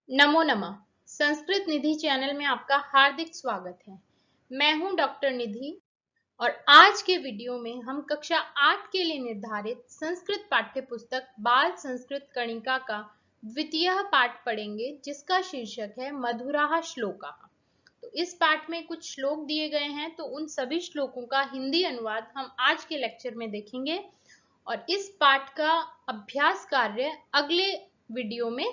नमो नमः। संस्कृत निधि चैनल में आपका हार्दिक स्वागत है। मैं हूं डॉक्टर निधि और आज के वीडियो में हम कक्षा 8 के लिए निर्धारित संस्कृत पाठ्य पुस्तक बाल संस्कृत कणिका का द्वितीय पाठ पढ़ेंगे, जिसका शीर्षक है मधुराः श्लोकाः। तो इस पाठ में कुछ श्लोक दिए गए हैं, तो उन सभी श्लोकों का हिंदी अनुवाद हम आज के लेक्चर में देखेंगे और इस पाठ का अभ्यास कार्य अगले वीडियो में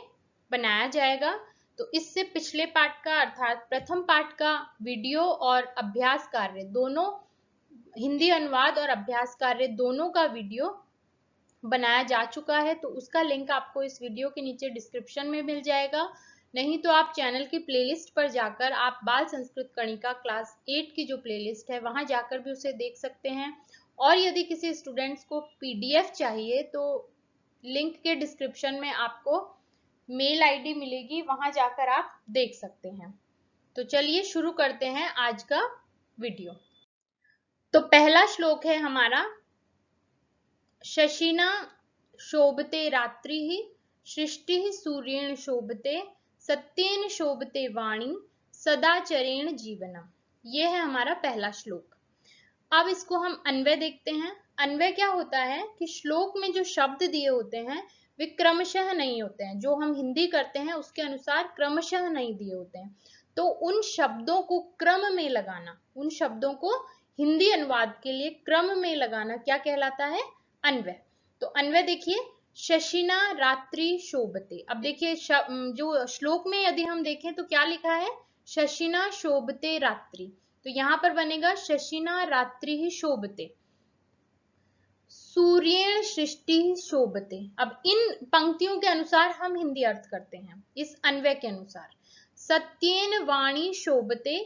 बनाया जाएगा। तो इससे पिछले पाठ का अर्थात प्रथम पाठ का वीडियो और अभ्यास कार्य दोनों, हिंदी अनुवाद और अभ्यास कार्य दोनों का वीडियो बनाया जा चुका है, तो उसका लिंक आपको इस वीडियो के नीचे डिस्क्रिप्शन में मिल जाएगा। नहीं तो आप चैनल की प्लेलिस्ट पर जाकर आप बाल संस्कृत कणिका क्लास 8 की जो प्लेलिस्ट है वहां जाकर भी उसे देख सकते हैं। और यदि किसी स्टूडेंट्स को पीडीएफ चाहिए तो लिंक के डिस्क्रिप्शन में आपको मेल आईडी मिलेगी, वहां जाकर आप देख सकते हैं। तो चलिए शुरू करते हैं आज का वीडियो। तो पहला श्लोक है हमारा, शशिना शोभते रात्रिः सृष्टिः सूर्येण शोभते सत्येन शोभते वाणी सदाचरेण जीवनम। यह है हमारा पहला श्लोक। अब इसको हम अन्वय देखते हैं। अन्वय क्या होता है कि श्लोक में जो शब्द दिए होते हैं वे क्रमशः नहीं होते हैं, जो हम हिंदी करते हैं उसके अनुसार क्रमशः नहीं दिए होते हैं। तो उन शब्दों को क्रम में लगाना, उन शब्दों को हिंदी अनुवाद के लिए क्रम में लगाना क्या कहलाता है? अन्वय। तो अन्वय देखिए, शशिना रात्रि शोभते। अब देखिए जो श्लोक में यदि हम देखें तो क्या लिखा है? शशिना शोभते रात्रि। तो यहां पर बनेगा शशिना रात्रि ही शोभते, सूर्येण सृष्टि शोभते। अब इन पंक्तियों के अनुसार हम हिंदी अर्थ करते हैं इस अन्वय के अनुसार। सत्येन वाणी शोभते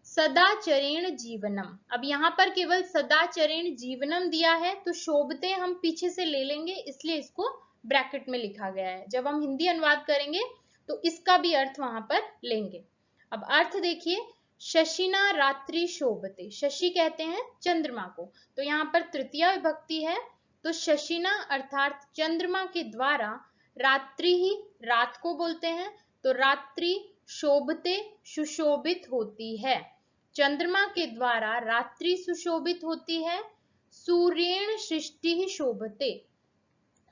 सदाचरेण जीवनम। अब यहाँ पर केवल सदाचरेण जीवनम दिया है, तो शोभते हम पीछे से ले लेंगे, इसलिए इसको ब्रैकेट में लिखा गया है। जब हम हिंदी अनुवाद करेंगे तो इसका भी अर्थ वहां पर लेंगे। अब अर्थ देखिए, शशिना रात्रि शोभते। शशि कहते हैं चंद्रमा को, तो यहाँ पर तृतीया विभक्ति है, तो शशिना अर्थात चंद्रमा के द्वारा, रात्रि ही रात को बोलते हैं, तो रात्रि शोभते सुशोभित होती है। चंद्रमा के द्वारा रात्रि सुशोभित होती है। सूर्येण सृष्टि ही शोभते।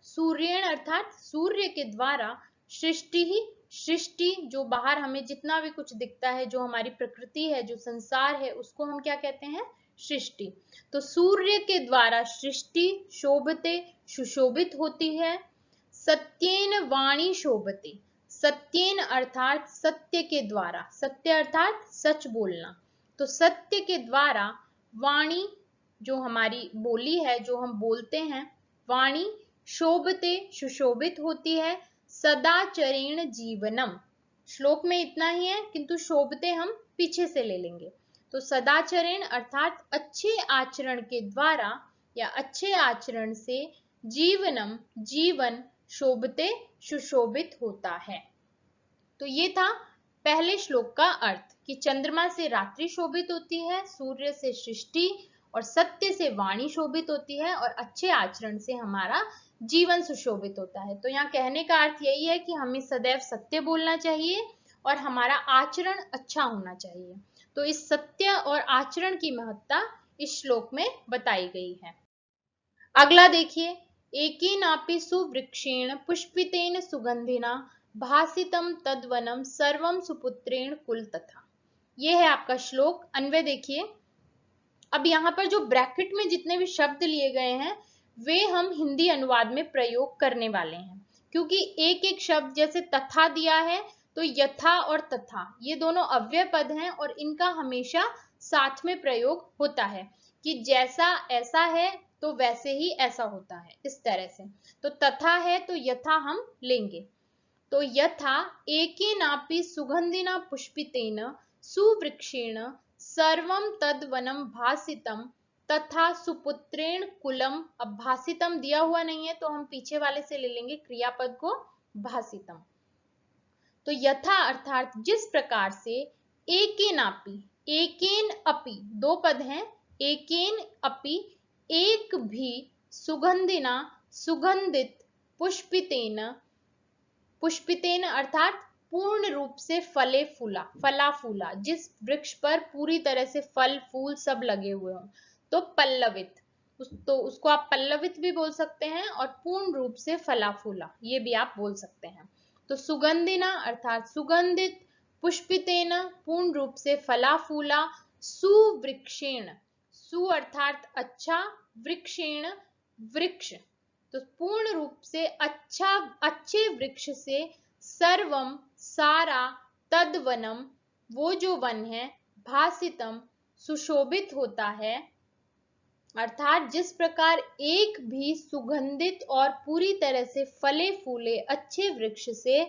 सूर्येण अर्थात सूर्य के द्वारा, सृष्टि ही सृष्टि जो बाहर हमें जितना भी कुछ दिखता है, जो हमारी प्रकृति है, जो संसार है, उसको हम क्या कहते हैं? सृष्टि। तो सूर्य के द्वारा सृष्टि शोभते सुशोभित होती है। सत्येन वाणी शोभते। सत्येन अर्थात सत्य के द्वारा, सत्य अर्थात सच बोलना, तो सत्य के द्वारा वाणी जो हमारी बोली है, जो हम बोलते हैं, वाणी शोभते सुशोभित होती है। सदाचरेण जीवनम। श्लोक में इतना ही है, किंतु शोभते हम पीछे से ले लेंगे। तो सदाचरेण अर्थात अच्छे आचरण के द्वारा या अच्छे आचरण से, जीवनम जीवन, शोभते सुशोभित होता है। तो ये था पहले श्लोक का अर्थ कि चंद्रमा से रात्रि शोभित होती है, सूर्य से सृष्टि और सत्य से वाणी शोभित होती है, और अच्छे आचरण से हमारा जीवन सुशोभित होता है। तो यहाँ कहने का अर्थ यही है कि हमें सदैव सत्य बोलना चाहिए और हमारा आचरण अच्छा होना चाहिए। तो इस सत्य और आचरण की महत्ता इस श्लोक में बताई गई है। अगला देखिए, एकेनापि सुवृक्षेण पुष्पितेन सुगंधिना भासितम तद्वनम सर्वम सुपुत्रेण कुल तथा। ये है आपका श्लोक। अन्वय देखिए, अब यहाँ पर जो ब्रैकेट में जितने भी शब्द लिए गए हैं वे हम हिंदी अनुवाद में प्रयोग करने वाले हैं, क्योंकि एक एक शब्द जैसे तथा दिया है, तो यथा और तथा ये दोनों अव्यय पद हैं और इनका हमेशा साथ में प्रयोग होता है कि जैसा ऐसा है तो वैसे ही ऐसा होता है, इस तरह से। तो तथा है तो यथा हम लेंगे। तो यथा एकेनापि सुगंधिना पुष्पितेन सुवृक्षेण सर्वम तद्वनम भासितम तथा सुपुत्रेण कुलम। अब भासितम दिया हुआ नहीं है तो हम पीछे वाले से ले लेंगे क्रियापद को, भासितम। तो यथा अर्थात जिस प्रकार से, एकेनापि, एकेन अपि, दो पद हैं, एकेन अपि एक भी, सुगंधिना सुगंधित, पुष्पितेन, पुष्पितेन अर्थात पूर्ण रूप से फला फूला, जिस वृक्ष पर पूरी तरह से फल फूल सब लगे हुए हों, तो पल्लवित। तो उसको आप पल्लवित भी बोल सकते हैं और पूर्ण रूप से फला फूला ये भी आप बोल सकते हैं। तो सुगंधिना अर्थात सुगंधित, पुष्पितेन पूर्ण रूप से फला फूला, सुवृक्षेण, सु अर्थात अच्छा, वृक्षेण वृक्ष, तो पूर्ण रूप से अच्छा अच्छे वृक्ष से, सर्वम सारा, तद्वनम वो जो वन है, भासितम सुशोभित होता है, अर्थात जिस प्रकार एक भी सुगंधित और पूरी तरह से फले फूले अच्छे वृक्ष से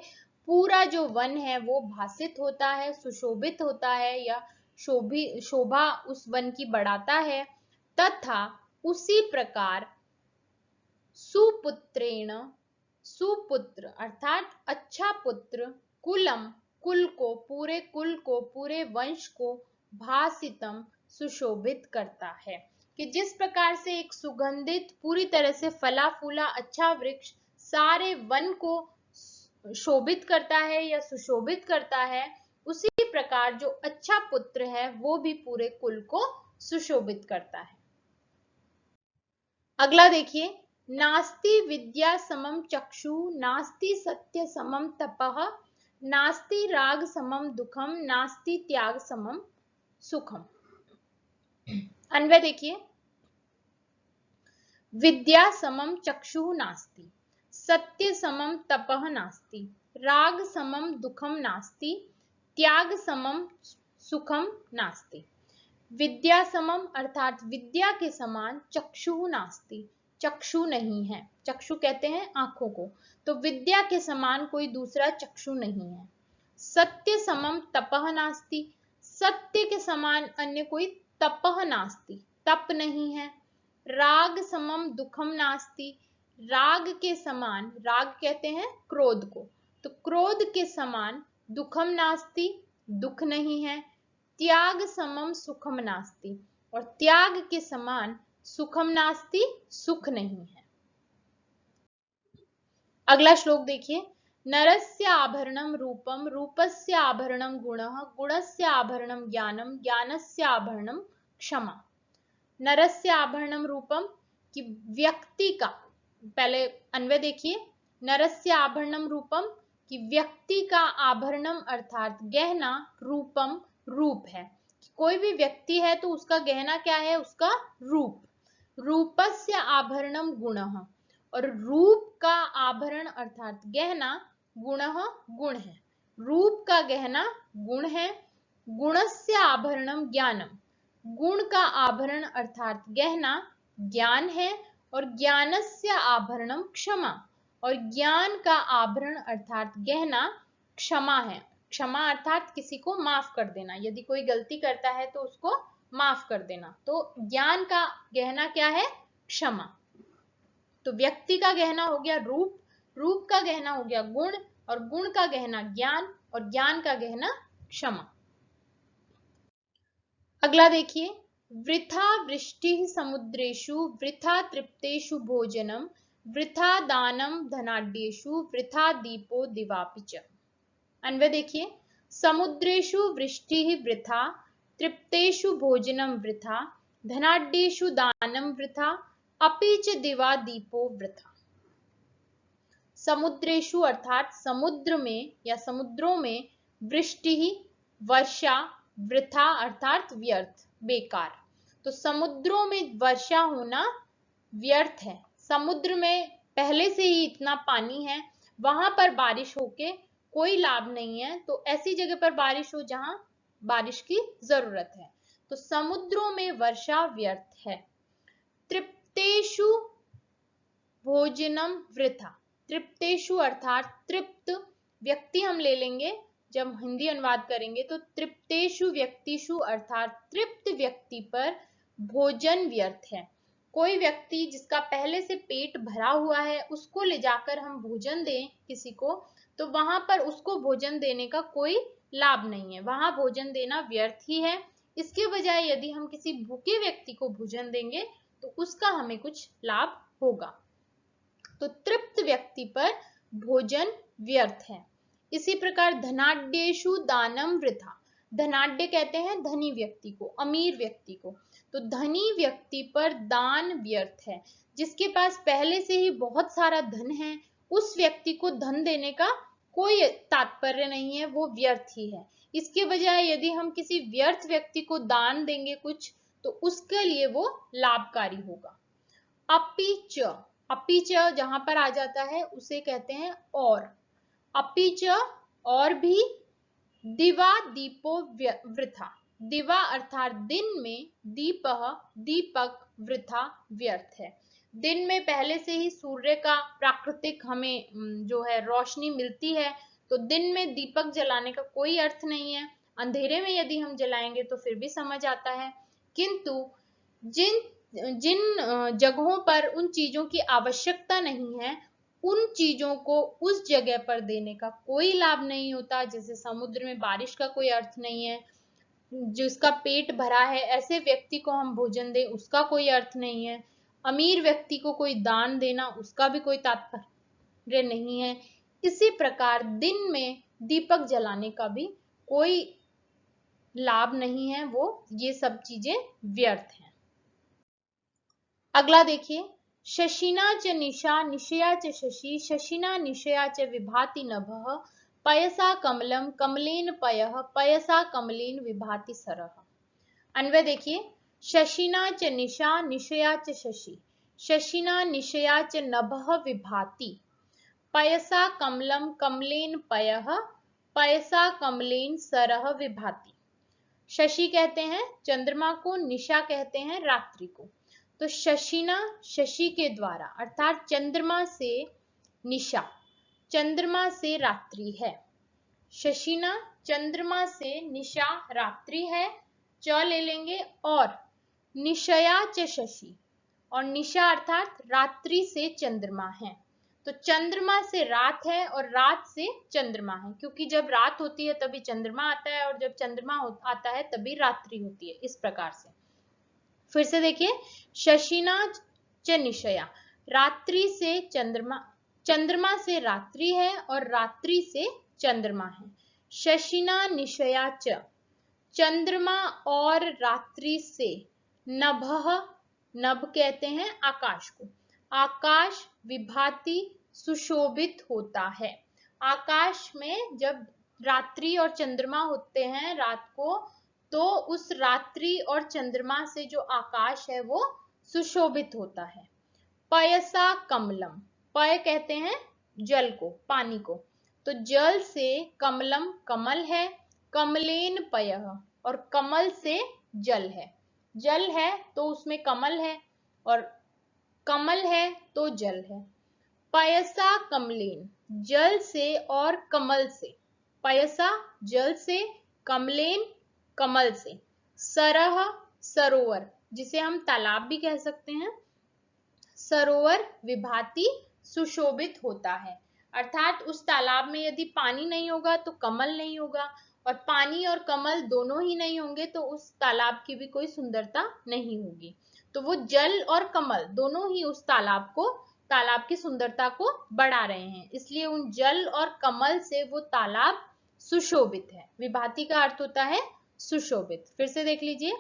पूरा जो वन है वो भासित होता है, सुशोभित होता है या शोभा उस वन की बढ़ाता है, तथा उसी प्रकार सुपुत्रेण, सुपुत्र अर्थात अच्छा पुत्र, कुलम कुल को, पूरे कुल को, पूरे वंश को, भासितम सुशोभित करता है। कि जिस प्रकार से एक सुगंधित पूरी तरह से फला फूला अच्छा वृक्ष सारे वन को शोभित करता है या सुशोभित करता है, उसी प्रकार जो अच्छा पुत्र है वो भी पूरे कुल को सुशोभित करता है। अगला देखिए, नास्ति विद्या समम चक्षु, नास्ति सत्य समम तपः, नास्ति राग समम दुखम, नास्ति त्याग समम सुखम। अन्वय देखिए, विद्या समम चक्षु नास्ति, सत्य समम तपः नास्ति, राग समम दुखम नास्ति, त्याग समम सुखम नास्ति। विद्या समम अर्थात विद्या के समान चक्षु नास्ति, चक्षु नहीं है, चक्षु कहते हैं आंखों को, तो विद्या के समान कोई दूसरा चक्षु नहीं है। सत्य समम तपः नास्ति, सत्य के समान अन्य कोई तपः नास्ति, तप नहीं है। राग समम दुखम नास्ति, राग के समान, राग कहते हैं क्रोध को, तो क्रोध के समान दुखम नास्ति, दुख नहीं है। त्याग समम सुखम नास्ति, और त्याग के समान सुखम नास्ति, सुख नहीं है। अगला श्लोक देखिए, नरस्य आभरणम रूपम, रूपस्य आभरणम गुणः, गुणस्य आभरणम ज्ञानम, ज्ञानस्य आभरणम क्षमा। नरस्य आभरणम रूपम कि व्यक्ति का, पहले अन्वय देखिए, नरस्य आभरणम रूपम कि व्यक्ति का आभरणम अर्थात गहना, रूपम रूप है, कोई भी व्यक्ति है तो उसका गहना क्या है, उसका रूप। रूपस्य आभरणम गुणः, और रूप का आभरण अर्थात गहना, गुणः गुण है, रूप का गहना गुण है। गुणस्य आभरणम ज्ञानम, गुण का आभरण अर्थात गहना ज्ञान है। और ज्ञानस्य आभरणम क्षमा, और ज्ञान का आभरण अर्थात गहना क्षमा है। क्षमा अर्थात किसी को माफ कर देना, यदि कोई गलती करता है तो उसको माफ कर देना, तो ज्ञान का गहना क्या है, क्षमा। तो व्यक्ति का गहना हो गया रूप, रूप का गहना हो गया गुण, और गुण का गहना ज्ञान, और ज्ञान का गहना क्षमा। अगला देखिए, वृथा वृष्टि समुद्रेषु, वृथा तृप्तेषु भोजनम, वृथा दानम धनाढ्येषु, वृथा दीपो दिवापि च। अन्वय देखिए, समुद्रेषु वृष्टि वृथा, तृप्तेषु भोजनम वृथा, धनाढ्येषु दानम वृथा, अपि च दिवा दीपो वृथा। समुद्रेषु अर्थात समुद्र में या समुद्रों में, वृष्टि वर्षा, वृथा अर्थात व्यर्थ, बेकार, तो समुद्रों में वर्षा होना व्यर्थ है। समुद्र में पहले से ही इतना पानी है, वहां पर बारिश होके कोई लाभ नहीं है, तो ऐसी जगह पर बारिश हो जहां बारिश की जरूरत है, तो समुद्रों में वर्षा व्यर्थ है। तृप्तेषु भोजनम वृथा, तृप्तेषु अर्थात तृप्त व्यक्ति हम ले लेंगे, जब हिंदी अनुवाद करेंगे तो तृप्तेषु व्यक्तिषु अर्थात तृप्त व्यक्ति पर भोजन व्यर्थ है। कोई व्यक्ति जिसका पहले से पेट भरा हुआ है उसको ले जाकर हम भोजन दें किसी को, तो वहां पर उसको भोजन देने का कोई लाभ नहीं है, वहां भोजन देना व्यर्थ ही है। इसके बजाय यदि हम किसी भूखे व्यक्ति को भोजन देंगे तो उसका हमें कुछ लाभ होगा। तो तृप्त व्यक्ति पर भोजन व्यर्थ है। इसी प्रकार धनाढ्येषु दानम वृथा, धनाढ्य कहते हैं धनी व्यक्ति को, अमीर व्यक्ति को, तो धनी व्यक्ति पर दान व्यर्थ है। जिसके पास पहले से ही बहुत सारा धन है, उस व्यक्ति को धन देने का कोई तात्पर्य नहीं है, वो व्यर्थ ही है। इसके बजाय यदि हम किसी व्यर्थ व्यक्ति को दान देंगे कुछ, तो उसके लिए वो लाभकारी होगा। अपीच, अपीच जहां पर आ जाता है उसे कहते हैं और, अपीच और भी, दिवा दीपो वृथा, दिवा अर्थात दिन में, दीपः दीपक, वृथा व्यर्थ है। दिन में पहले से ही सूर्य का प्राकृतिक हमें जो है रोशनी मिलती है, तो दिन में दीपक जलाने का कोई अर्थ नहीं है। अंधेरे में यदि हम जलाएंगे तो फिर भी समझ आता है, किंतु जिन जिन जगहों पर उन चीजों की आवश्यकता नहीं है, उन चीजों को उस जगह पर देने का कोई लाभ नहीं होता। जैसे समुद्र में बारिश का कोई अर्थ नहीं है, जिसका पेट भरा है ऐसे व्यक्ति को हम भोजन दें उसका कोई अर्थ नहीं है, अमीर व्यक्ति को कोई दान देना उसका भी कोई तात्पर्य नहीं है। इसी प्रकार दिन में दीपक जलाने का भी कोई लाभ नहीं है, वो ये सब चीजें व्यर्थ हैं। अगला देखिए, शशिना च निशा निशया च शशि, शशिना निशया च विभाति नभः, पयसा कमलम कमलेन पयः, पयसा कमलेन विभाति सरः। अन्वय देखिए, शशिना च निशा निशया च शशि, शशिना निशया च नभः विभाति, पयसा कमलम कमलेन पयः, पयसा कमलेन सरः विभाति। शशि कहते हैं चंद्रमा को, निशा कहते हैं रात्रि को। तो शशिना शशि के द्वारा अर्थात चंद्रमा से निशा, चंद्रमा से रात्रि है। शशिना चंद्रमा से, निशा रात्रि है, च ले लेंगे, और निशया च शशि, और निशा अर्थात रात्रि से चंद्रमा है। तो चंद्रमा से रात है और रात से चंद्रमा है, क्योंकि जब रात होती है तभी चंद्रमा आता है और जब चंद्रमा आता है तभी रात्रि होती है। इस प्रकार से फिर से देखिए, शशिना च निशया, रात्रि से चंद्रमा, चंद्रमा से रात्रि है और रात्रि से चंद्रमा है। शशिना निशया च, चंद्रमा और रात्रि से, नभः, नभ कहते हैं आकाश को, आकाश विभाति सुशोभित होता है। आकाश में जब रात्रि और चंद्रमा होते हैं रात को, तो उस रात्रि और चंद्रमा से जो आकाश है वो सुशोभित होता है। पयसा कमलम, पय कहते हैं जल को, पानी को, तो जल से कमलम कमल है, कमलेन पयः, और कमल से जल है। जल है तो उसमें कमल है और कमल है तो जल है। पयसा कमलेन, जल से और कमल से, पयसा जल से, कमलेन कमल से, सरह सरोवर, जिसे हम तालाब भी कह सकते हैं, सरोवर विभाति सुशोभित होता है। अर्थात उस तालाब में यदि पानी नहीं होगा तो कमल नहीं होगा, और पानी और कमल दोनों ही नहीं होंगे तो उस तालाब की भी कोई सुंदरता नहीं होगी। तो वो जल और कमल दोनों ही उस तालाब को, तालाब की सुंदरता को बढ़ा रहे हैं, इसलिए उन जल और कमल से वो तालाब सुशोभित है। विभाति का अर्थ होता है सुशोभित। फिर से देख लीजिए,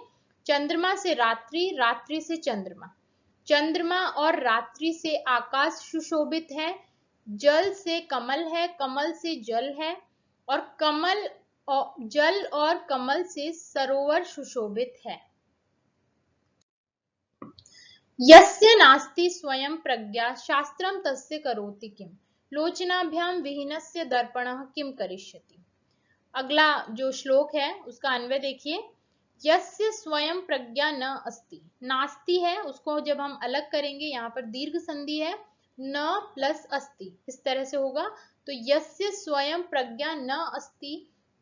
चंद्रमा से रात्रि, रात्रि से चंद्रमा, चंद्रमा और रात्रि से आकाश सुशोभित है, जल से कमल है, कमल से जल है, और कमल और जल और कमल से सरोवर सुशोभित है। यस्य नास्ति स्वयं प्रज्ञा शास्त्रम तस्य करोति किम, लोचनाभ्याम विहीनस्य दर्पणः किम करिष्यति। अगला जो श्लोक है उसका अन्वय देखिए, यस्य स्वयं प्रज्ञा न अस्ति, नास्ति है उसको जब हम अलग करेंगे यहाँ पर दीर्घ संधि है, न प्लस अस्ति, इस तरह से होगा। तो यस्य स्वयं प्रज्ञा न अस्ति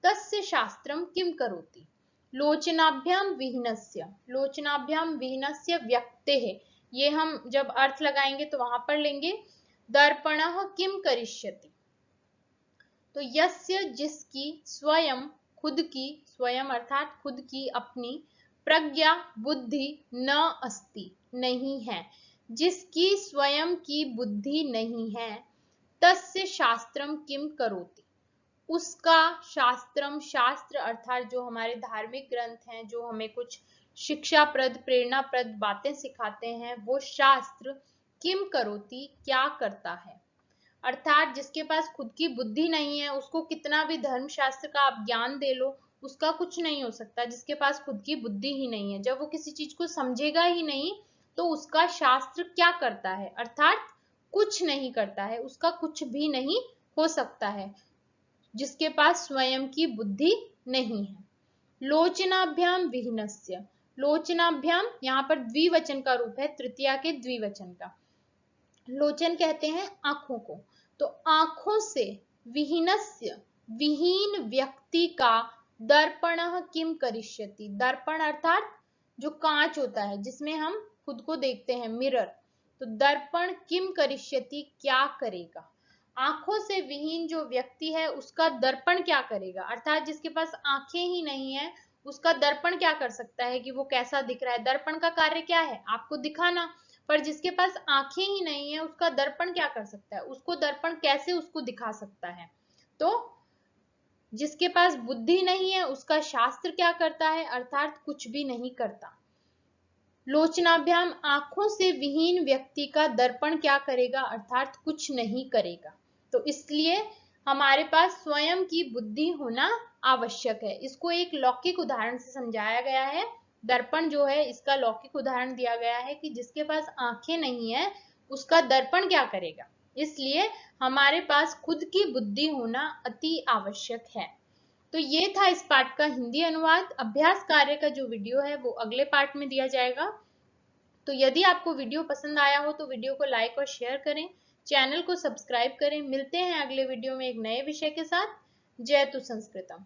तस्य शास्त्रम किम करोति, लोचनाभ्याम विहीनस्य, लोचनाभ्याम विहीनस्य व्यक्तेः, ये हम जब अर्थ लगाएंगे तो वहां पर लेंगे दर्पणः किम करिष्यति। तो यस्य जिसकी, स्वयं खुद की, स्वयं अर्थात खुद की अपनी, प्रज्ञा बुद्धि, न अस्ति नहीं है, जिसकी स्वयं की बुद्धि नहीं है, तस्य शास्त्रम किम करोति, उसका शास्त्रम, शास्त्र अर्थात जो हमारे धार्मिक ग्रंथ हैं, जो हमें कुछ शिक्षाप्रद प्रेरणाप्रद बातें सिखाते हैं, वो शास्त्र किम करोति, क्या करता है। अर्थात जिसके पास खुद की बुद्धि नहीं है, उसको कितना भी धर्मशास्त्र का आप ज्ञान दे लो, उसका कुछ नहीं हो सकता। जिसके पास खुद की बुद्धि ही नहीं है, जब वो किसी चीज को समझेगा ही नहीं, तो उसका शास्त्र क्या करता है, अर्थात कुछ नहीं करता है, उसका कुछ भी नहीं हो सकता है, जिसके पास स्वयं की बुद्धि नहीं है। लोचनाभ्याम विहीनस्य, लोचनाभ्याम यहाँ पर द्विवचन का रूप है, तृतीया के द्विवचन का। लोचन कहते हैं आंखों को, तो आंखों से विहीनस्य, विहीन व्यक्ति का दर्पणः किम करिष्यति, दर्पण अर्थात जो कांच होता है जिसमें हम खुद को देखते हैं, मिरर, तो दर्पण किम करिष्यति, क्या करेगा। आंखों से विहीन जो व्यक्ति है उसका दर्पण क्या करेगा, अर्थात जिसके पास आंखें ही नहीं है उसका दर्पण क्या कर सकता है कि वो कैसा दिख रहा है। दर्पण का कार्य क्या है, आपको दिखाना, पर जिसके पास आंखें ही नहीं है उसका दर्पण क्या कर सकता है, उसको दर्पण कैसे उसको दिखा सकता है। तो जिसके पास बुद्धि नहीं है उसका शास्त्र क्या करता है, अर्थात कुछ भी नहीं करता। लोचनाभ्याम, आंखों से विहीन व्यक्ति का दर्पण क्या करेगा, अर्थात कुछ नहीं करेगा। तो इसलिए हमारे पास स्वयं की बुद्धि होना आवश्यक है। इसको एक लौकिक उदाहरण से समझाया गया है। दर्पण जो है इसका लौकिक उदाहरण दिया गया है कि जिसके पास आंखें नहीं है उसका दर्पण क्या करेगा, इसलिए हमारे पास खुद की बुद्धि होना अति आवश्यक है। तो ये था इस पाठ का हिंदी अनुवाद। अभ्यास कार्य का जो वीडियो है वो अगले पार्ट में दिया जाएगा। तो यदि आपको वीडियो पसंद आया हो तो वीडियो को लाइक और शेयर करें, चैनल को सब्सक्राइब करें। मिलते हैं अगले वीडियो में एक नए विषय के साथ। जय तु संस्कृतम।